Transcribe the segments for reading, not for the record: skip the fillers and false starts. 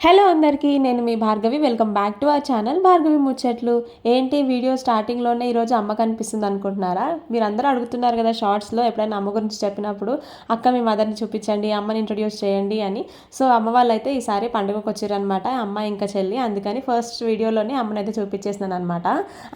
Hello అందరికీ, నేను మీ Bhargavi. Welcome back to our channel Bhargavi ముచ్చట్లు. ఏంటి వీడియో స్టార్టింగ్లోనే ఈరోజు అమ్మ కనిపిస్తుంది అనుకుంటున్నారా? మీరు అందరూ అడుగుతున్నారు కదా షార్ట్స్లో ఎప్పుడైనా అమ్మ గురించి చెప్పినప్పుడు, అక్క మీ మదర్ని చూపించండి, అమ్మని ఇంట్రొడ్యూస్ చేయండి అని. సో అమ్మ వాళ్ళైతే ఈసారి పండుగకు వచ్చారనమాట, అమ్మ ఇంకా చెల్లి. అందుకని ఫస్ట్ వీడియోలోనే అమ్మని అయితే చూపించేసినాను అనమాట.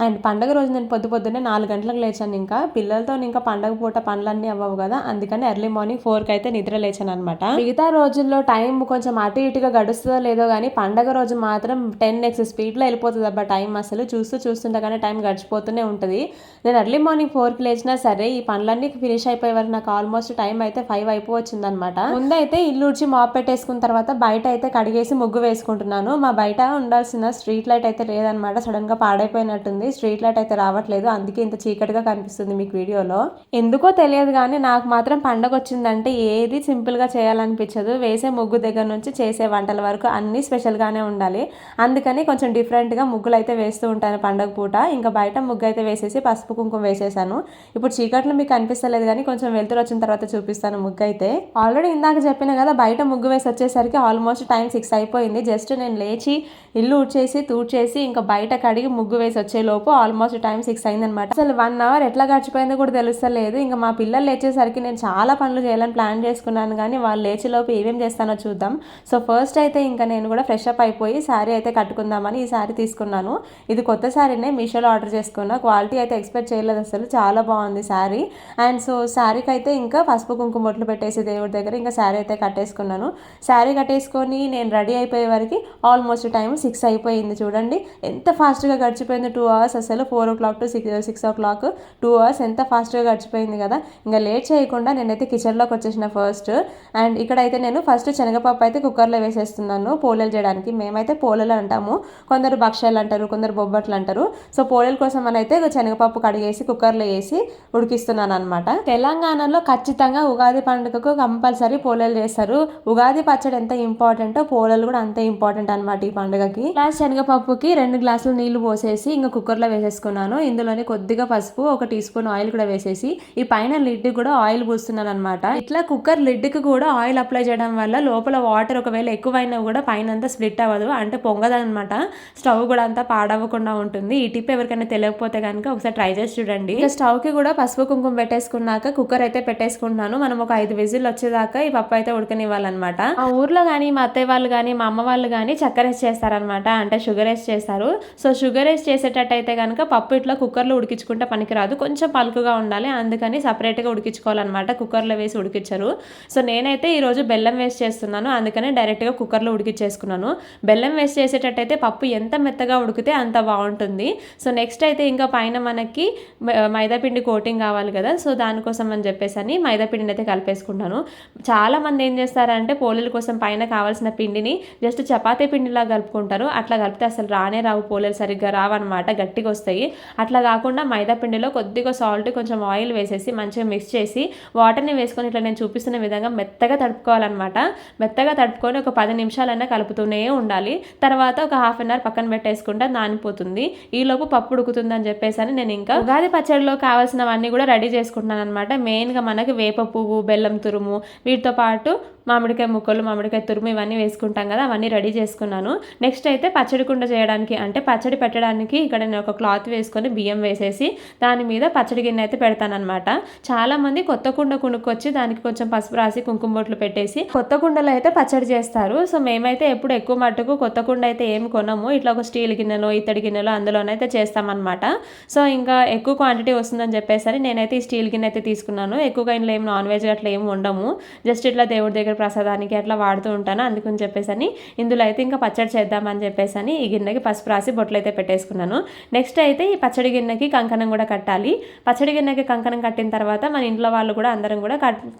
అండ్ పండుగ రోజు నేను పొద్దున్నే 4 గంటలకు లేచాను. ఇంకా పిల్లలతో ఇంకా పండుగ పూట పనులన్నీ అవ్వవు కదా, అందుకని ఎర్లీ మార్నింగ్ 4కి అయితే నిద్ర లేచాను అనమాట. మిగతా రోజుల్లో టైం కొంచెం అటు ఇటుగా గడుస్తుందో లేదో కానీ పండగ రోజు మాత్రం 10x స్పీడ్లో వెళ్ళిపోతుంది అబ్బా టైం. అసలు చూస్తుంటే కానీ టైం గడిచిపోతూనే ఉంటుంది. నేను ఎర్లీ మార్నింగ్ 4కి లేచినా సరే ఈ పనులన్నీ ఫినిష్ అయిపోయే వరకు నాకు ఆల్మోస్ట్ టైం అయితే 5 అయిపోవచ్చింది అనమాట. ముందైతే ఇల్లు ఉడిచి మాప్ పెట్టేసుకున్న తర్వాత బయట అయితే కడిగేసి ముగ్గు వేసుకుంటున్నాను. మా బయట ఉండాల్సిన స్ట్రీట్ లైట్ అయితే లేదనమాట, సడన్ గా పాడైపోయినట్టుంది. స్ట్రీట్ లైట్ అయితే రావట్లేదు, అందుకే ఇంత చీకటిగా కనిపిస్తుంది మీకు వీడియోలో. ఎందుకో తెలియదు కానీ నాకు మాత్రం పండగ వచ్చిందంటే ఏది సింపుల్ గా చేయాలనిపించదు. వేసే ముగ్గు దగ్గర నుంచి చేసే వంటల వరకు అన్నీ స్పెషల్గానే ఉండాలి. అందుకని కొంచెం డిఫరెంట్గా ముగ్గులు అయితే వేస్తూ ఉంటాను పండగ పూట. ఇంకా బయట ముగ్గు అయితే వేసేసి పసుపు కుంకుమ వేసేసాను. ఇప్పుడు చీకట్లో మీకు కనిపిస్తలేదు కానీ కొంచెం వెళ్తురు వచ్చిన తర్వాత చూపిస్తాను ముగ్గు అయితే. ఆల్రెడీ ఇందాక చెప్పిన కదా, బయట ముగ్గు వేసి వచ్చేసరికి ఆల్మోస్ట్ టైం 6 అయిపోయింది. జస్ట్ నేను లేచి ఇల్లు ఉడ్చేసి తూడ్చేసి ఇంకా బయట కడిగి ముగ్గు వేసి వచ్చే లోపు ఆల్మోస్ట్ టైం 6 అయిందనమాట. అసలు 1 అవర్ ఎట్లా గడిచిపోయిందో కూడా తెలుస్తలేదు. ఇంకా మా పిల్లలు లేచేసరికి నేను చాలా పనులు చేయాలని ప్లాన్ చేసుకున్నాను, కానీ వాళ్ళు లేచేలోపు ఏమేం చేస్తానో చూద్దాం. సో ఫస్ట్ అయితే ఇంకా నేను కూడా ఫ్రెష్ అప్ అయిపోయి శారీ అయితే కట్టుకుందామని ఈ శారీ తీసుకున్నాను. ఇది కొత్త శారీనే, మీషోలో ఆర్డర్ చేసుకున్నా. క్వాలిటీ అయితే ఎక్స్పెక్ట్ చేయలేదు, అసలు చాలా బాగుంది శారీ. అండ్ సో శారీకి అయితే ఇంకా పసుపు కుంకుమ బొట్లు పెట్టేసి దేవుడి దగ్గర ఇంకా శారీ అయితే కట్టేసుకున్నాను. శారీ కట్టేసుకొని నేను రెడీ అయిపోయే వరకు ఆల్మోస్ట్ టైం 6 అయిపోయింది. చూడండి ఎంత ఫాస్ట్గా గడిచిపోయింది. 2 అవర్స్ అసలు 4 o'clock to 6 o'clock 2 అవర్స్ ఎంత ఫాస్ట్గా గడిచిపోయింది కదా. ఇంకా లేట్ చేయకుండా నేనైతే కిచెన్లోకి వచ్చేసిన ఫస్ట్. అండ్ ఇక్కడైతే నేను ఫస్ట్ శనగపప్పు అయితే కుక్కర్లో వేసేస్తున్నాను పోలేలు చేయడానికి. మేమైతే పోలేలు అంటాము, కొందరు భక్ష్యాలు అంటారు, కొందరు బొబ్బట్లు అంటారు. సో పోలేల కోసం అని అయితే శనగపప్పు కడిగేసి కుక్కర్లో వేసి ఉడికిస్తున్నాను అనమాట. తెలంగాణలో ఖచ్చితంగా ఉగాది పండుగకు కంపల్సరీ పోలేలు చేస్తారు. ఉగాది పచ్చడి ఎంత ఇంపార్టెంటో పోలేలు కూడా అంతే ఇంపార్టెంట్ అనమాట ఈ పండుగకి. గ్లాస్ శనగపప్పుకి 2 గ్లాసులు నీళ్లు పోసేసి ఇంకా కుక్కర్లో వేసేసుకున్నాను. ఇందులోనే కొద్దిగా పసుపు, 1 టీ స్పూన్ ఆయిల్ కూడా వేసేసి ఈ పైన లిడ్ కూడా ఆయిల్ పూస్తున్నాను అనమాట. ఇట్లా కుక్కర్ లిడ్ కి కూడా ఆయిల్ అప్లై చేయడం వల్ల లోపల వాటర్ ఒకవేళ ఎక్కువైనా కూడా పైన అంతా స్ప్లిట్ అవ్వదు, అంటే పొంగదనమాట. స్టవ్ కూడా అంతా పాడవకుండా ఉంటుంది. ఈ టిప్ ఎవరికైనా తెలియకపోతే కనుక ఒకసారి ట్రై చేసి చూడండి. ఇంకా స్టవ్ కి కూడా పసుపు కుంకుమ పెట్టేసుకున్నాక కుక్కర్ అయితే పెట్టేసుకుంటున్నాను. మనం ఒక 5 విజిల్ వచ్చేదాకా ఈ పప్పు అయితే ఉడకనివ్వాలన్నమాట. ఆ ఊర్లో కానీ మా అత్తయ్య వాళ్ళు కానీ మా అమ్మ వాళ్ళు కానీ చక్కెర వేసి చేస్తారనమాట, అంటే షుగర్ వేసి చేస్తారు. సో షుగర్ వేసి చేసేటట్టు అయితే కనుక పప్పు ఇట్లా కుక్కర్లో ఉడికించుకుంటే పనికిరాదు, కొంచెం పలుకుగా ఉండాలి. అందుకని సపరేట్గా ఉడికించుకోవాలన్నమాట, కుక్కర్లో వేసి ఉడికించరు. సో నేనైతే ఈరోజు బెల్లం వేసి చేస్తున్నాను, అందుకని డైరెక్ట్గా కుక్కర్లో ఉడికించేసుకున్నాను. బెల్లం వేసి చేసేటట్టయితే పప్పు ఎంత మెత్తగా ఉడికితే అంత బాగుంటుంది. సో నెక్స్ట్ అయితే ఇంకా పైన మనకి మైదాపిండి కోటింగ్ కావాలి కదా, సో దానికోసం అని చెప్పేసి అని మైదాపిండిని అయితే కలిపేసుకుంటాను. చాలా మంది ఏం చేస్తారంటే పోలేల కోసం పైన కావాల్సిన పిండిని జస్ట్ చపాతీ పిండిలా కలుపుకుంటారు. అట్లా కలిపితే అసలు రావు పోలేలు, సరిగ్గా రావన్నమాట, గట్టిగా వస్తాయి. అట్లా కాకుండా మైదా పిండిలో కొద్దిగా సాల్ట్, కొంచెం ఆయిల్ వేసేసి మంచిగా మిక్స్ చేసి వాటర్ని వేసుకొని ఇట్లా నేను చూపిస్తున్న విధంగా మెత్తగా తడుపుకోవాలన్నమాట. మెత్తగా తడుపుకొని ఒక 10 నిమిషాలైనా కలుపుతూనే ఉండాలి. తర్వాత ఒక హాఫ్ అన్ అవర్ పక్కన పెట్టేసుకుంటే నానిపోతుంది. ఈ లోపు పప్పు ఉడుకుతుంది అని చెప్పేసి అని నేను ఇంకా ఉగాది పచ్చడిలో కావాల్సినవన్నీ కూడా రెడీ చేసుకుంటున్నాను అనమాట. మెయిన్గా మనకి వేప పువ్వు, బెల్లం తురుము, వీటితో పాటు మామిడికాయ ముక్కలు, మామిడికాయ తురుము ఇవన్నీ వేసుకుంటాం కదా, అవన్నీ రెడీ చేసుకున్నాను. నెక్స్ట్ అయితే పచ్చడి కుండ చేయడానికి, అంటే పచ్చడి పెట్టడానికి ఇక్కడ నేను ఒక క్లాత్ వేసుకొని బియ్యం వేసేసి దాని మీద పచ్చడి గిన్నె అయితే పెడతానమాట. చాలా మంది కొత్త కుండ కొనుక్కొచ్చి దానికి కొంచెం పసుపు రాసి కుంకుమ బొట్లు పెట్టేసి కొత్త కుండలో అయితే పచ్చడి చేస్తారు. సో మేమైతే ఎప్పుడు ఎక్కువ మట్టుకు కొత్త కుండ అయితే ఏమి కొనము, ఇట్లా ఒక స్టీల్ గిన్నెలో, ఇత్తడి గిన్నెలో అందులోనైతే చేస్తామన్నమాట. సో ఇంకా ఎక్కువ క్వాంటిటీ వస్తుందని చెప్పేసరి నేనైతే ఈ స్టీల్ గిన్నె అయితే తీసుకున్నాను. ఎక్కువగా ఇంట్లో ఏం నాన్ వెజ్ అట్లా ఏమి ఉండము, జస్ట్ ఇట్లా దేవుడి దగ్గర ప్రసాదానికి అట్లా వాడుతూ ఉంటాను. అందుకని చెప్పేసి ఇందులో అయితే ఇంకా పచ్చడి చేద్దామని చెప్పేసి ఈ గిన్నెకి పసుపు రాసి బొట్లు అయితే పెట్టేసుకున్నాను. నెక్స్ట్ అయితే ఈ పచ్చడి గిన్నెకి కంకణం కూడా కట్టాలి. పచ్చడి గిన్నెకి కంకణం కట్టిన తర్వాత మన ఇంట్లో వాళ్ళు కూడా అందరం కూడా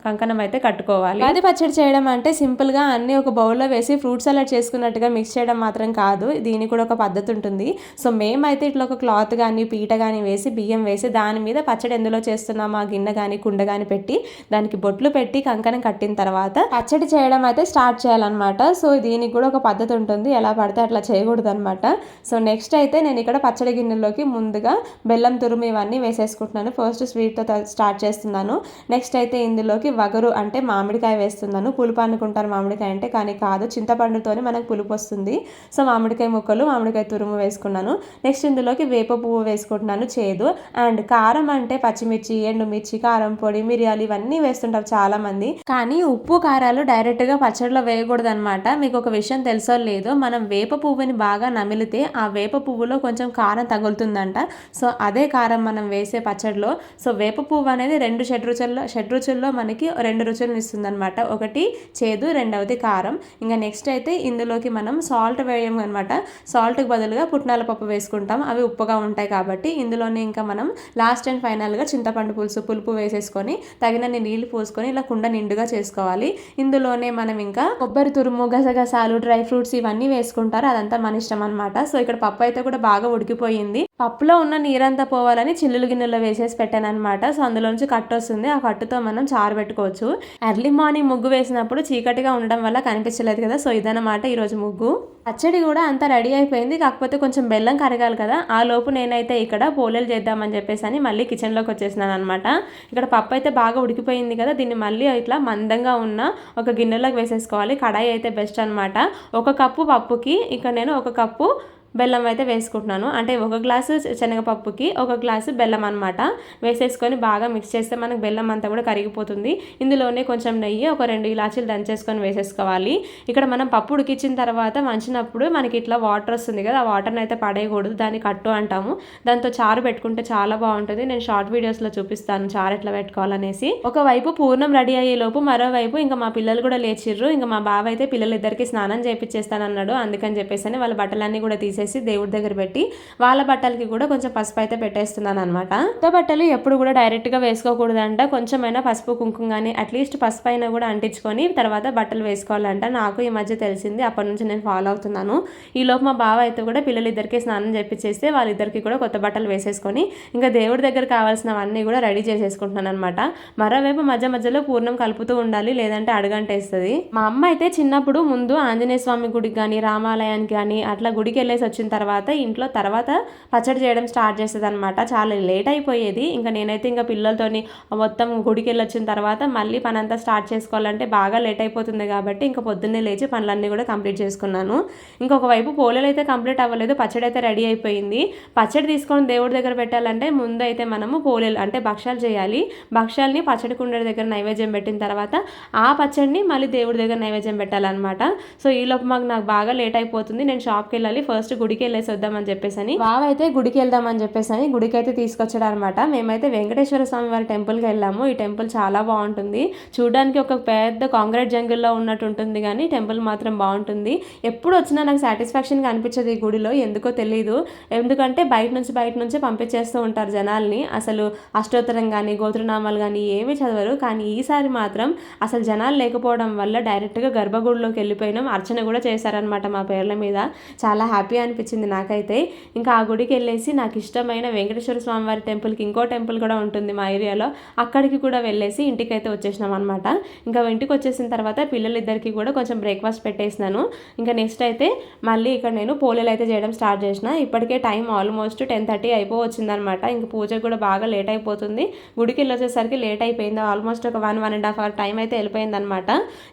కంకణం అయితే కట్టుకోవాలి. అది పచ్చడి చేయడం అంటే సింపుల్ గా అన్ని ఒక బౌల్లో వేసి ఫ్రూట్ సలాడ్ చేసుకున్నట్టుగా మిక్స్ చేయడం మాత్రం కాదు, దీనికి కూడా ఒక పద్ధతి ఉంటుంది. సో మేమైతే ఇట్లా ఒక క్లాత్ కానీ పీట కానీ వేసి బియ్యం వేసి దాని మీద పచ్చడి ఎందులో చేస్తున్నాము ఆ గిన్నె కానీ కుండ కానీ పెట్టి దానికి బొట్లు పెట్టి కంకణం కట్టిన తర్వాత పచ్చడి చేయడం అయితే స్టార్ట్ చేయాలన్నమాట. సో దీనికి కూడా ఒక పద్ధతి ఉంటుంది, ఎలా పడితే అట్లా చేయకూడదు అనమాట. సో నెక్స్ట్ అయితే నేను ఇక్కడ పచ్చడి గిన్నెలోకి ముందుగా బెల్లం తురుము ఇవన్నీ వేసేసుకుంటున్నాను. ఫస్ట్ స్వీట్తో స్టార్ట్ చేస్తున్నాను. నెక్స్ట్ అయితే ఇందులోకి వగరు అంటే మామిడికాయ వేస్తున్నాను. పులుపు అనుకుంటారు మామిడికాయ అంటే, కానీ కాదు, చింతపండుతోనే మనకు పులుపు వస్తుంది. సో మామిడికాయ ముక్కలు, మామిడికాయ తురుము వేసుకున్నాను. నెక్స్ట్ ఇందులోకి వేప పువ్వు వేసుకుంటున్నాను, చేదు. అండ్ కారం అంటే పచ్చిమిర్చి, ఎండుమిర్చి, కారం పొడి, మిరియాలు ఇవన్నీ వేస్తుంటారు చాలా మంది. కానీ ఉప్పు కారాలు డైరెక్ట్గా పచ్చడిలో వేయకూడదు అనమాట. మీకు ఒక విషయం తెలుసో లేదో, మనం వేప పువ్వుని బాగా నమిలితే ఆ వేప పువ్వులో కొంచెం కారం తగులుతుందంట. సో అదే కారం మనం వేసే పచ్చడిలో. సో వేప పువ్వు అనేది షడ్రుచుల్లో మనకి 2 రుచులను ఇస్తుంది అనమాట. ఒకటి చేదు, రెండవది కారం. ఇంకా నెక్స్ట్ అయితే ఇందులోకి మనం సాల్ట్ వేయం అనమాట. సాల్ట్కి బదులుగా పుట్నాల పప్పు వేసుకుంటాం, అవి ఉప్పుగా ఉంటాయి కాబట్టి. ఇందులోనే ఇంకా మనం లాస్ట్ అండ్ ఫైనల్గా చింతపండు పులుపు వేసేసుకొని తగినన్ని నీళ్లు పోసుకొని ఇలా కుండ నిండుగా చేసుకోవాలి. ఇందులోనే మనం ఇంకా కొబ్బరి తురుము, గసగసాలు, డ్రై ఫ్రూట్స్ ఇవన్నీ వేసుకుంటారు, అదంతా మన ఇష్టం అనమాట. సో ఇక్కడ పప్పు అయితే కూడా బాగా ఉడికిపోయింది. పప్పులో ఉన్న నీరంతా పోవాలని చిల్లులు గిన్నెలో వేసేసి పెట్టాను అనమాట. సో అందులో నుంచి కట్టు వస్తుంది, ఆ కట్టుతో మనం చారు పెట్టుకోవచ్చు. ఎర్లీ మార్నింగ్ ముగ్గు వేసినప్పుడు చీకటిగా ఉండడం వల్ల కనిపించలేదు కదా. సో ఇదన్నమాట ఈరోజు ముగ్గు. పచ్చడి కూడా అంతా రెడీ అయిపోయింది, కాకపోతే కొంచెం బెల్లం కరగాలి కదా. ఆ లోపు నేనైతే ఇక్కడ పోలేలు చేద్దామని చెప్పేసి అని మళ్ళీ కిచెన్లోకి వచ్చేసినాను అనమాట. ఇక్కడ పప్పు అయితే బాగా ఉడికిపోయింది కదా, దీన్ని మళ్ళీ ఇట్లా మందంగా ఉన్న ఒక గిన్నెలోకి వేసేసుకోవాలి. కడాయి అయితే బెస్ట్ అనమాట. 1 కప్పు పప్పుకి ఇక్కడ నేను 1 కప్పు బెల్లం అయితే వేసుకుంటున్నాను. అంటే 1 గ్లాసు శనగపప్పుకి 1 గ్లాసు బెల్లం అనమాట. వేసేసుకొని బాగా మిక్స్ చేస్తే మనకు బెల్లం అంతా కూడా కరిగిపోతుంది. ఇందులోనే కొంచెం నెయ్యి, ఒక 2 ఇలాచీలు దంచేసుకొని వేసేసుకోవాలి. ఇక్కడ మనం పప్పు ఉడికించిన తర్వాత వంచినప్పుడు మనకి ఇట్లా వాటర్ వస్తుంది కదా, ఆ వాటర్ని అయితే పడేయకూడదు, దాన్ని కట్టు అంటాము. దాంతో చారు పెట్టుకుంటే చాలా బాగుంటుంది. నేను షార్ట్ వీడియోస్లో చూపిస్తాను చారు ఎట్లా పెట్టుకోవాలనేసి. ఒకవైపు పూర్ణం రెడీ అయ్యే లోపు మరోవైపు ఇంకా మా పిల్లలు కూడా లేచిర్రు. ఇంకా మా బావ అయితే పిల్లలిద్దరికి స్నానం చేయించేస్తానన్నాడు. అందుకని చెప్పేసి వాళ్ళ బట్టలన్నీ కూడా తీసేసి దేవుడి దగ్గర పెట్టి వాళ్ళ బట్టలకి కూడా కొంచెం పసుపు అయితే పెట్టేస్తున్నాను అనమాట. కొత్త బట్టలు ఎప్పుడు కూడా డైరెక్ట్గా వేసుకోకూడదంట. కొంచెమైనా పసుపు కుంకుమ కానీ అట్లీస్ట్ పసుపు అయినా కూడా అంటించుకొని తర్వాత బట్టలు వేసుకోవాలంట. నాకు ఈ మధ్య తెలిసింది, అప్పటి నుంచి నేను ఫాలో అవుతున్నాను. ఈ లోపు మా బావ అయితే కూడా పిల్లలిద్దరికి స్నానం చేపించేస్తే వాళ్ళిద్దరికి కూడా కొత్త బట్టలు వేసేసుకొని ఇంకా దేవుడి దగ్గర కావాల్సినవన్నీ కూడా రెడీ చేసేసుకుంటున్నాను అనమాట. మరోవైపు మధ్య మధ్యలో పూర్ణం కలుపుతూ ఉండాలి, లేదంటే అడుగంటేస్తుంది. మా అమ్మ అయితే చిన్నప్పుడు ముందు ఆంజనేయ స్వామి గుడికి కానీ రామాలయానికి కానీ అట్లా గుడికి వెళ్ళేసి వచ్చిన తర్వాత ఇంట్లో తర్వాత పచ్చడి చేయడం స్టార్ట్ చేసేది అనమాట. చాలా లేట్ అయిపోయేది. ఇంకా నేనైతే ఇంకా పిల్లలతోని మొత్తం గుడికి వెళ్ళి వచ్చిన తర్వాత మళ్ళీ పని అంతా స్టార్ట్ చేసుకోవాలంటే బాగా లేట్ అయిపోతుంది కాబట్టి ఇంకా పొద్దున్నే లేచి పనులన్నీ కూడా కంప్లీట్ చేసుకున్నాను. ఇంకొక వైపు పోలేలు అయితే కంప్లీట్ అవ్వలేదు, పచ్చడి అయితే రెడీ అయిపోయింది. పచ్చడి తీసుకొని దేవుడి దగ్గర పెట్టాలంటే ముందు అయితే మనము పోలేలు అంటే భక్షాలు చేయాలి. భక్షాలని పచ్చడి కుండ దగ్గర నైవేద్యం పెట్టిన తర్వాత ఆ పచ్చడిని మళ్ళీ దేవుడి దగ్గర నైవేద్యం పెట్టాలన్నమాట. సో ఈలోపు నాకు బాగా లేట్ అయిపోతుంది, నేను షాప్కి వెళ్ళాలి, ఫస్ట్ గుడికి వెళ్ళేసి వద్దామని చెప్పేసి బావ అయితే గుడికి వెళ్దామని చెప్పేసి గుడికి అయితే తీసుకొచ్చాడు అనమాట. మేమైతే వెంకటేశ్వర స్వామి వారి టెంపుల్కి వెళ్ళాము. ఈ టెంపుల్ చాలా బాగుంటుంది, చూడడానికి ఒక పెద్ద కాంక్రీట్ జంగిల్లో ఉన్నట్టు ఉంటుంది, కానీ టెంపుల్ మాత్రం బాగుంటుంది. ఎప్పుడు వచ్చినా నాకు సాటిస్ఫాక్షన్గా అనిపించదు ఈ గుడిలో, ఎందుకో తెలియదు. ఎందుకంటే బయట నుంచి పంపించేస్తూ ఉంటారు జనాల్ని, అసలు అష్టోత్తరం కానీ గోత్రనామాలు కానీ ఏమీ చదవరు. కానీ ఈసారి మాత్రం అసలు జనాలు లేకపోవడం వల్ల డైరెక్ట్గా గర్భగుడిలోకి వెళ్ళిపోయినాం. అర్చన కూడా చేశారనమాట మా పేర్ల మీద. చాలా హ్యాపీ అనిపించింది నాకైతే. ఇంకా ఆ గుడికి వెళ్ళేసి నాకు ఇష్టమైన వెంకటేశ్వర స్వామి వారి టెంపుల్కి ఇంకో టెంపుల్ కూడా ఉంటుంది మా ఏరియాలో, అక్కడికి కూడా వెళ్ళేసి ఇంటికైతే వచ్చేసినాం అనమాట. ఇంకా ఇంటికి వచ్చేసిన తర్వాత పిల్లలిద్దరికి కూడా కొంచెం బ్రేక్ఫాస్ట్ పెట్టేసినాను. ఇంకా నెక్స్ట్ అయితే మళ్ళీ ఇక్కడ నేను పోలేలు అయితే చేయడం స్టార్ట్ చేసిన. ఇప్పటికే టైం ఆల్మోస్ట్ 10:30 అయిపోవచ్చిందనమాట. ఇంకా పూజ కూడా బాగా లేట్ అయిపోతుంది. గుడికి వెళ్ళి వచ్చేసరికి లేట్ అయిపోయింది, ఆల్మోస్ట్ ఒక 1.5 అవర్ టైం అయితే వెళ్ళిపోయింది అనమాట.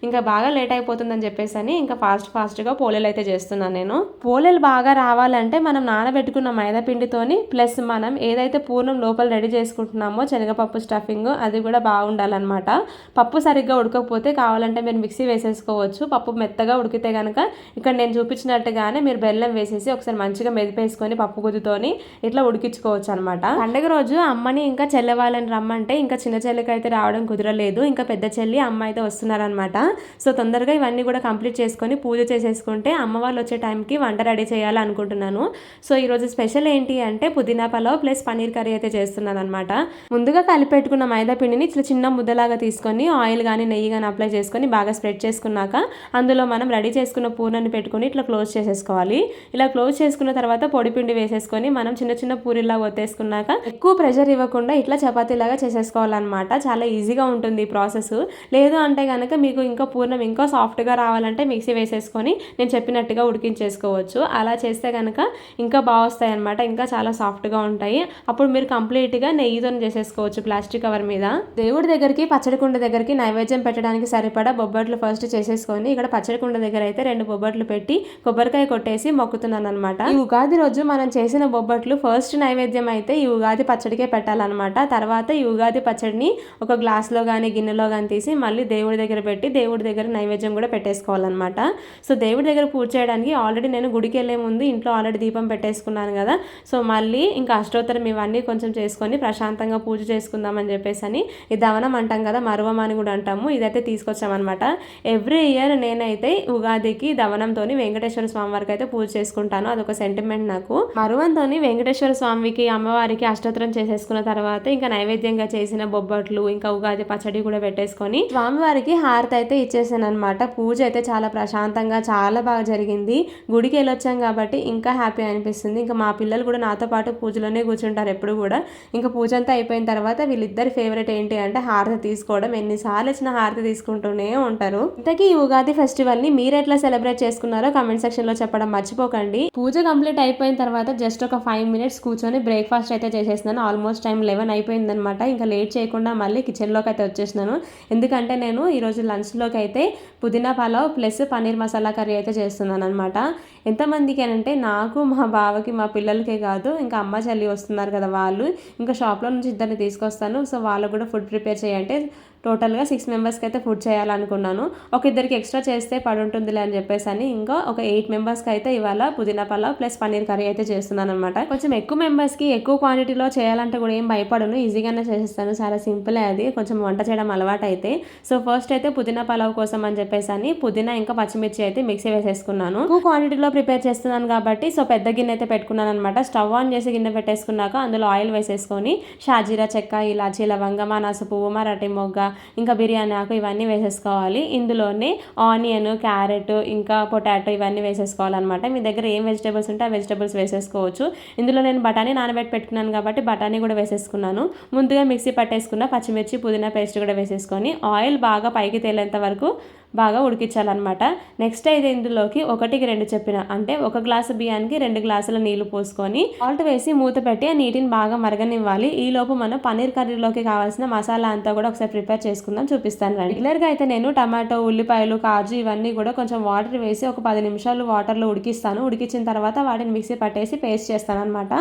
ఇంకా బాగా లేట్ అయిపోతుందని చెప్పేసి ఇంకా ఫాస్ట్గా పోలేలు అయితే చేస్తున్నాను నేను. పోలేలు బాగా రావాలంటే మనం నానబెట్టుకున్న మైదా పిండితోని ప్లస్ మనం ఏదైతే పూర్ణం లోపల రెడీ చేసుకుంటున్నామో శనగపప్పు స్టఫింగ్ అది కూడా బాగుండాలన్నమాట. పప్పు సరిగ్గా ఉడకకపోతే కావాలంటే మీరు మిక్సీ వేసేసుకోవచ్చు. పప్పు మెత్తగా ఉడికితే కనుక ఇక్కడ నేను చూపించినట్టుగానే మీరు బెల్లం వేసేసి ఒకసారి మంచిగా మెదిపేసుకొని పప్పు గుద్దుతోని ఇట్లా ఉడికించుకోవచ్చు అనమాట. పండుగ రోజు అమ్మని ఇంకా చెల్లె వాళ్ళని రమ్మంటే ఇంకా చిన్న చెల్లికి అయితే రావడం కుదరలేదు. ఇంకా పెద్ద చెల్లి అమ్మ అయితే వస్తున్నారనమాట. సో తొందరగా ఇవన్నీ కూడా కంప్లీట్ చేసుకొని పూజ చేసేసుకుంటే అమ్మ వాళ్ళు వచ్చే టైంకి వంట రెడీ చేయాలి చేయాలనుకుంటున్నాను. సో ఈరోజు స్పెషల్ ఏంటి అంటే పుదీనా పలావ్ ప్లస్ పన్నీర్ కర్రీ అయితే చేస్తున్నాను అనమాట. ముందుగా కలిపెట్టుకున్న మైదా పిండిని ఇట్లా చిన్న ముద్దలాగా తీసుకొని ఆయిల్ కానీ నెయ్యి కానీ అప్లై చేసుకొని బాగా స్ప్రెడ్ చేసుకున్నాక అందులో మనం రెడీ చేసుకున్న పూర్ణాన్ని పెట్టుకొని ఇట్లా క్లోజ్ చేసేసుకోవాలి. ఇలా క్లోజ్ చేసుకున్న తర్వాత పొడి పిండి వేసేసుకొని మనం చిన్న చిన్న పూరిలా ఒత్తేసుకున్నాక ఎక్కువ ప్రెషర్ ఇవ్వకుండా ఇట్లా చపాతీలాగా చేసేసుకోవాలన్నమాట. చాలా ఈజీగా ఉంటుంది ఈ ప్రాసెస్. లేదు అంటే కనుక మీకు ఇంకా పూర్ణం ఇంకా సాఫ్ట్గా రావాలంటే మిక్సీ వేసేసుకొని నేను చెప్పినట్టుగా ఉడికించేసుకోవచ్చు. అలా చేస్తే కనుక ఇంకా బాగా వస్తాయి అనమాట, ఇంకా చాలా సాఫ్ట్గా ఉంటాయి. అప్పుడు మీరు కంప్లీట్గా నెయ్యితో చేసేసుకోవచ్చు ప్లాస్టిక్ కవర్ మీద. దేవుడి దగ్గరికి పచ్చడి కుండ దగ్గరికి నైవేద్యం పెట్టడానికి సరిపడా బొబ్బట్లు ఫస్ట్ చేసేసుకొని ఇక్కడ పచ్చడి కుండ దగ్గర అయితే 2 బొబ్బట్లు పెట్టి కొబ్బరికాయ కొట్టేసి మొక్కుతున్నాను అనమాట. ఈ ఉగాది రోజు మనం చేసిన బొబ్బట్లు ఫస్ట్ నైవేద్యం అయితే ఈ ఉగాది పచ్చడికే పెట్టాలన్నమాట. తర్వాత ఈ ఉగాది పచ్చడిని ఒక గ్లాస్లో కానీ గిన్నెలో కానీ తీసి మళ్ళీ దేవుడి దగ్గర పెట్టి దేవుడి దగ్గర నైవేద్యం కూడా పెట్టేసుకోవాలన్నమాట. సో దేవుడి దగ్గర పూజ చేయడానికి ఆల్రెడీ నేను గుడికి వెళ్ళే ముందు ఇంట్లో ఆల్రెడీ దీపం పెట్టేసుకున్నాను కదా. సో మళ్ళీ ఇంకా అష్టోత్తరం ఇవన్నీ కొంచెం చేసుకొని ప్రశాంతంగా పూజ చేసుకుందామని చెప్పేసి అని ఈ దవనం అంటాం కదా, మరువం అని కూడా అంటాము, ఇదైతే తీసుకొచ్చామన్నమాట. ఎవ్రీ ఇయర్ నేనైతే ఉగాదికి దవనంతో వెంకటేశ్వర స్వామి వారికి అయితే పూజ చేసుకుంటాను. అదొక సెంటిమెంట్ నాకు. మరువంతో వెంకటేశ్వర స్వామికి అమ్మవారికి అష్టోత్తరం చేసేసుకున్న తర్వాత ఇంకా నైవేద్యంగా చేసిన బొబ్బట్లు ఇంకా ఉగాది పచ్చడి కూడా పెట్టేసుకొని స్వామివారికి హారతి అయితే ఇచ్చేసాను అనమాట. పూజ అయితే చాలా ప్రశాంతంగా చాలా బాగా జరిగింది. గుడికి వెళ్ళొచ్చాం కాబట్టి ఇంకా హ్యాపీ అనిపిస్తుంది. ఇంకా మా పిల్లలు కూడా నాతో పాటు పూజలోనే కూర్చుంటారు ఎప్పుడు కూడా. ఇంకా పూజ అంతా అయిపోయిన తర్వాత వీళ్ళిద్దరి ఫేవరెట్ ఏంటి అంటే హారతి తీసుకోవడం. ఎన్నిసార్లు వచ్చిన హారతి తీసుకుంటూనే ఉంటారు. ఇంతకీ ఈ ఉగాది ఫెస్టివల్ ని మీరు ఎట్లా సెలబ్రేట్ చేసుకున్నారో కామెంట్ సెక్షన్ లో చెప్పడం మర్చిపోకండి. పూజ కంప్లీట్ అయిపోయిన తర్వాత జస్ట్ ఒక 5 minutes కూర్చొని బ్రేక్ఫాస్ట్ అయితే చేసేసినాను. ఆల్మోస్ట్ టైం 11 అయిపోయింది అనమాట. ఇంకా లేట్ చేయకుండా మళ్ళీ కిచెన్లోకి అయితే వచ్చేసినాను. ఎందుకంటే నేను ఈరోజు లంచ్లోకి అయితే పుదీనా పలావ్ ప్లస్ పన్నీర్ మసాలా కర్రీ అయితే చేస్తున్నాను అనమాట. ఎంతమందికి అంటే నాకు, మా బావకి, మా పిల్లలకే కాదు, ఇంకా అమ్మ చెల్లి వస్తున్నారు కదా వాళ్ళు, ఇంకా షాప్లో నుంచి ఇద్దరిని తీసుకొస్తాను. సో వాళ్ళకు కూడా ఫుడ్ ప్రిపేర్ చేయంటే టోటల్గా 6 members అయితే ఫుడ్ చేయాలనుకున్నాను. ఒక ఇద్దరికి ఎక్స్ట్రా చేస్తే పడుంటుందిలే అని చెప్పేసి అని ఇంకా ఒక 8 members అయితే ఇవాళ పుదీనా పలావ్ ప్లస్ పన్నీర్ కర్రీ అయితే చేస్తున్నాను అనమాట. కొంచెం ఎక్కువ మెంబర్స్కి ఎక్కువ క్వాంటిటీలో చేయాలంటే కూడా ఏం భయపడను, ఈజీగానే చేసేస్తాను. చాలా సింపుల్ అది, కొంచెం వంట చేయడం అలవాటు అయితే. సో ఫస్ట్ అయితే పుదీనా పలావ్ కోసం అని చెప్పేసి అని పుదీనా ఇంకా పచ్చిమిర్చి అయితే మిక్సీ వేసేసుకున్నాను. ఎక్కువ క్వాంటిటీలో ప్రిపేర్ చేస్తున్నాను కాబట్టి సో పెద్ద గిన్నె అయితే పెట్టుకున్నాను అనమాట. స్టవ్ ఆన్ చేసి గిన్నె పెట్టేసుకున్నాక అందులో ఆయిల్ వేసేసుకొని షాజీరా చెక్క, ఇలాచీ, లవంగం, అనాస పువ్వు, మరాఠీ మొగ్గ, ఇంకా బిర్యానీ ఆకు ఇవన్నీ వేసేసుకోవాలి. ఇందులోనే ఆనియన్, క్యారెట్, ఇంకా పొటాటో ఇవన్నీ వేసేసుకోవాలన్నమాట. మీ దగ్గర ఏం వెజిటేబుల్స్ ఉంటే ఆ వెజిటేబుల్స్ వేసేసుకోవచ్చు. ఇందులో నేను బఠానీ నానబెట్టి పెట్టుకున్నాను కాబట్టి బఠానీ కూడా వేసేసుకున్నాను. ముందుగా మిక్సీ పట్టేసుకున్న పచ్చిమిర్చి, పుదీనా పేస్ట్ కూడా వేసేసుకొని ఆయిల్ బాగా పైకి తేలేంత వరకు బాగా ఉడికించాలన్నమాట. నెక్స్ట్ అయితే ఇందులోకి 1కి 2 చెప్పిన అంటే 1 గ్లాసు బియ్యానికి 2 గ్లాసుల నీళ్లు పోసుకొని సాల్ట్ వేసి మూత పెట్టి ఆ నీటిని బాగా మరగనివ్వాలి. ఈ లోపు మనం పన్నీర్ కర్రీలోకి కావాల్సిన మసాలా అంతా కూడా ఒకసారి ప్రిపేర్ చేసుకుందాం, చూపిస్తాను. రెగ్యులర్గా అయితే నేను టమాటో, ఉల్లిపాయలు, కాజు ఇవన్నీ కూడా కొంచెం వాటర్ వేసి ఒక 10 నిమిషాలు వాటర్లో ఉడికిస్తాను. ఉడికించిన తర్వాత వాటిని మిక్సీ పట్టేసి పేస్ట్ చేస్తాను అనమాట.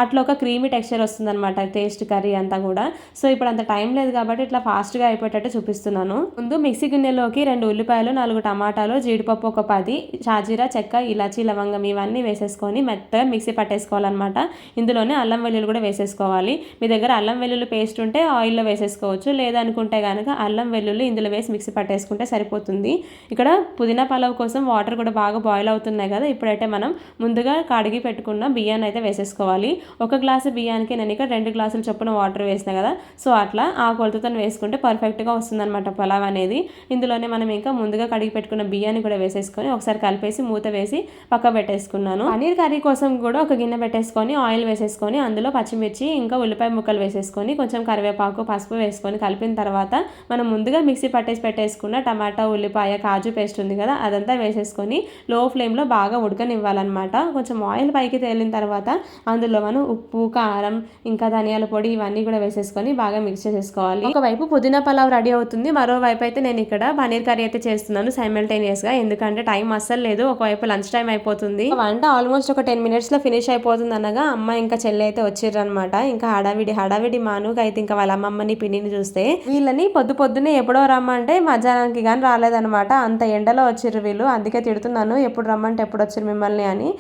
అట్లా ఒక క్రీమీ టెక్స్చర్ వస్తుంది అనమాట టేస్ట్ కర్రీ అంతా కూడా. సో ఇప్పుడు అంత టైం లేదు కాబట్టి ఇట్లా ఫాస్ట్గా అయిపోయేటట్టు చూపిస్తున్నాను. ముందు మిక్సీ గిన్నెలోకి 2 ఉల్లిపాయలు, 4 టమాటాలు, జీడిపప్పు ఒక 10, షాజీరా చెక్క, ఇలాచీ, లవంగం ఇవన్నీ వేసేసుకొని మెత్తగా మిక్సీ పట్టేసుకోవాలన్నమాట. ఇందులోనే అల్లం వెల్లుల్లి కూడా వేసేసుకోవాలి. మీ దగ్గర అల్లం వెల్లుల్లి పేస్ట్ ఉంటే ఆయిల్లో వేసేసుకోవచ్చు, లేదనుకుంటే కనుక అల్లం వెల్లుల్లి ఇందులో వేసి మిక్సీ పట్టేసుకుంటే సరిపోతుంది. ఇక్కడ పుదీనా పలావ్ కోసం వాటర్ కూడా బాగా బాయిల్ అవుతున్నాయి కదా. ఇప్పుడైతే మనం ముందుగా కడిగి పెట్టుకున్న బియ్యాన్ని అయితే వేసేసుకోవాలి. 1 గ్లాసు బియ్యానికి నేను ఇక్కడ 2 గ్లాసుల చొప్పున వాటర్ వేసిన కదా. సో అట్లా ఆ కొలతతో వేసుకుంటే పర్ఫెక్ట్గా వస్తుందన్నమాట పలావ్ అనేది. ఇందులోనే మనం ఇంకా ముందుగా కడిగి పెట్టుకున్న బియ్యాన్ని కూడా వేసేసుకొని ఒకసారి కలిపేసి మూత వేసి పక్క పెట్టేసుకున్నాను. పన్నీర్ కర్రీ కోసం కూడా ఒక గిన్నె పెట్టేసుకొని ఆయిల్ వేసేసుకొని అందులో పచ్చిమిర్చి ఇంకా ఉల్లిపాయ ముక్కలు వేసేసుకొని కొంచెం కరివేపాకు, పసుపు వేసుకొని కలిపిన తర్వాత మనం ముందుగా మిక్సీ పట్టేసి పెట్టేసుకున్న టమాటా, ఉల్లిపాయ, కాజు పేస్ట్ ఉంది కదా అదంతా వేసేసుకొని లో ఫ్లేమ్లో బాగా ఉడకనివ్వాలన్నమాట. కొంచెం ఆయిల్ పైకి తేలిన తర్వాత అందులో మనం ఉప్పు, కారం, ఇంకా ధనియాల పొడి ఇవన్నీ కూడా వేసేసుకొని బాగా మిక్స్ చేసేసుకోవాలి. ఒకవైపు పుదీనా పలావ్ రెడీ అవుతుంది, మరోవైపు అయితే నేను ఇక్కడ పన్నీర్ కర్రీ అయితే చేస్తున్నాను సైమల్టేనియస్గా. ఎందుకంటే టైం అస్సలు లేదు, ఒకవైపు లంచ్ టైం అయిపోతుంది. వంట ఆల్మోస్ట్ ఒక 10 minutesలో ఫినిష్ అయిపోతుంది అనగా అమ్మ ఇంకా చెల్లి అయితే వచ్చిర్రు అనమాట. ఇంకా హడావిడి మానుగా అయితే ఇంకా వాళ్ళ అమ్మమ్మని, పిన్నిని చూస్తే వీళ్ళని పొద్దున్నే ఎప్పుడో రమ్మంటే మధ్యాహ్నానికి కానీ రాలేదనమాట. అంత ఎండలో వచ్చిర్రు వీళ్ళు. అందుకే తిడుతున్నాను, ఎప్పుడు రమ్మంటే ఎప్పుడు వచ్చిర్రు మిమ్మల్ని అని.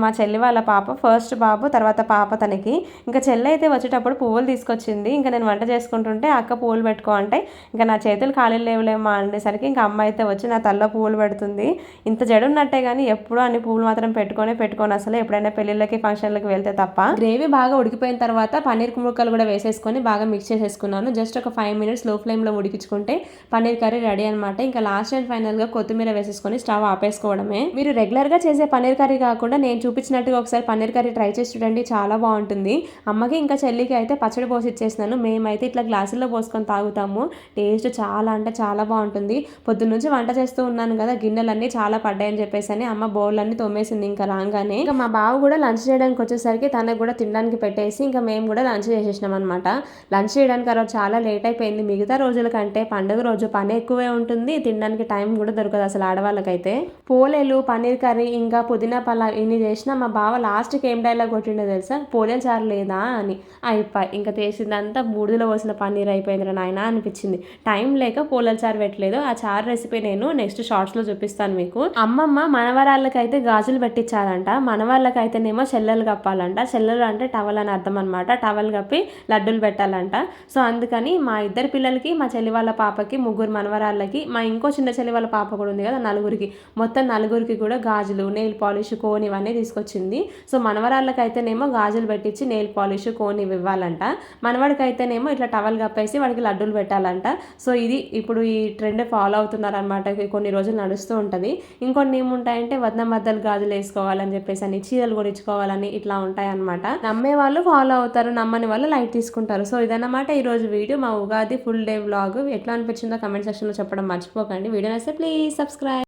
మా చెల్లి వాళ్ళ పాప, ఫస్ట్ బాబు తర్వాత పాప తనకి. ఇంకా చెల్లి అయితే వచ్చేటప్పుడు పువ్వులు తీసుకొచ్చింది. ఇంకా నేను వంట చేసుకుంటుంటే అక్క పువ్వులు పెట్టుకో అంటే ఇంకా నా చేతులు ఖాళీ లేవులేమా అనేసరికి ఇంకా అమ్మ అమ్మ అయితే వచ్చి నా తల్లో పువ్వులు పెడుతుంది. ఇంత జడున్నట్టే కానీ ఎప్పుడూ అన్ని పువ్వులు మాత్రం పెట్టుకొని అసలు ఎప్పుడైనా పెళ్ళిళ్ళకి ఫంక్షన్లకి వెళ్తే తప్ప. గ్రేవీ బాగా ఉడికిపోయిన తర్వాత పన్నీర్ ముక్కలు కూడా వేసేసుకొని బాగా మిక్స్ చేసేసుకున్నాను. జస్ట్ ఒక 5 minutes లో ఫ్లేమ్లో ఉడికించుకుంటే పన్నీర్ కర్రీ రెడీ అనమాట. ఇంకా లాస్ట్ అండ్ ఫైనల్గా కొత్తిమీర వేసేసుకొని స్టవ్ ఆపేసుకోవడమే. మీరు రెగ్యులర్గా చేసే పన్నీర్ కర్రీ కాకుండా నేను చూపించినట్టుగా ఒకసారి పన్నీర్ కర్రీ ట్రై చేసి చూడండి, చాలా బాగుంటుంది. అమ్మకి ఇంకా చెల్లికి అయితే పచ్చడి పోసి ఇచ్చేసినాను. మేమైతే ఇట్లా గ్లాసుల్లో పోసుకొని తాగుతాము. టేస్ట్ చాలా అంటే చాలా బాగుంటుంది. పొద్దున్న నుంచి వంట చేస్తూ ఉన్నాను కదా, గిన్నెలన్నీ చాలా పడ్డాయని చెప్పేసి అమ్మ బౌల్లన్నీ తోమేసింది ఇంకా రాగానే. ఇంకా మా బావ కూడా లంచ్ చేయడానికి వచ్చేసరికి తనకు కూడా తినడానికి పెట్టేసి ఇంకా మేము కూడా లంచ్ చేసేసినాం అనమాట. లంచ్ చేయడానికి ఆ రోజు చాలా లేట్ అయిపోయింది. మిగతా రోజుల కంటే పండుగ రోజు పని ఎక్కువే ఉంటుంది, తినడానికి టైం కూడా దొరకదు అసలు ఆడవాళ్ళకైతే. పోలేలు, పన్నీర్ కర్రీ ఇంకా పుదీనా పలావ్ ఇన్ని చేసినా మా బావ లాస్ట్కి ఏం డైలాగ్ కొట్టిండో తెలుసా, పోలేలు చారు లేదా అని. అయిపోయి ఇంకా చేసిందంతా బూడిదలో పోసిన పన్నీర్ అయిపోయిందిరా నాయన అనిపించింది. టైం లేక పోలేలు చారు పెట్టలేదు. ఆ చారు రెసిపీ నేను నెక్స్ట్ షార్ట్స్లో చూపిస్తాను మీకు. అమ్మమ్మ మనవరాళ్ళకైతే గాజులు పెట్టించాలంట, మనవాళ్ళకైతేనేమో చెల్లెలు కప్పాలంట. చెల్లెలు అంటే టవల్ అని అర్థం అనమాట. టవల్ కప్పి లడ్డూలు పెట్టాలంట. సో అందుకని మా ఇద్దరు పిల్లలకి, మా చెల్లి వాళ్ళ పాపకి, ముగ్గురు మనవరాళ్ళకి, మా ఇంకో చిన్న చెల్లి వాళ్ళ పాప కూడా ఉంది కదా, నలుగురికి, మొత్తం నలుగురికి కూడా గాజులు, నెయిల్ పాలిష్, కోన్ ఇవన్నీ తీసుకొచ్చింది. సో మనవరాళ్ళకైతేనేమో గాజులు పెట్టించి నెయిల్ పాలిష్, కోన్ ఇవి ఇవ్వాలంట. మనవాడికైతేనేమో ఇట్లా టవల్ కప్పేసి వాడికి లడ్డూలు పెట్టాలంట. సో ఇది ఇప్పుడు ఈ ట్రెండ్ ఫాలో అవుతున్నారనమాట. కొన్ని రోజులు నడుస్తూ ఉంటుంది. ఇంకొన్ని ఏముంటాయంటే వదన మద్దలు గాజులు వేసుకోవాలని చెప్పేసి అని, చీరలు కొనిచ్చుకోవాలని ఇట్లా ఉంటాయి అనమాట. నమ్మే వాళ్ళు ఫాలో అవుతారు, నమ్మని వాళ్ళు లైట్ తీసుకుంటారు. సో ఇదన్నమాట ఈరోజు వీడియో, మా ఉగాది ఫుల్ డే వ్లాగ్. ఎట్లా అనిపించిందో కమెంట్ సెక్షన్లో చెప్పడం మర్చిపోకండి. వీడియో నచ్చితే ప్లీజ్ సబ్స్క్రైబ్.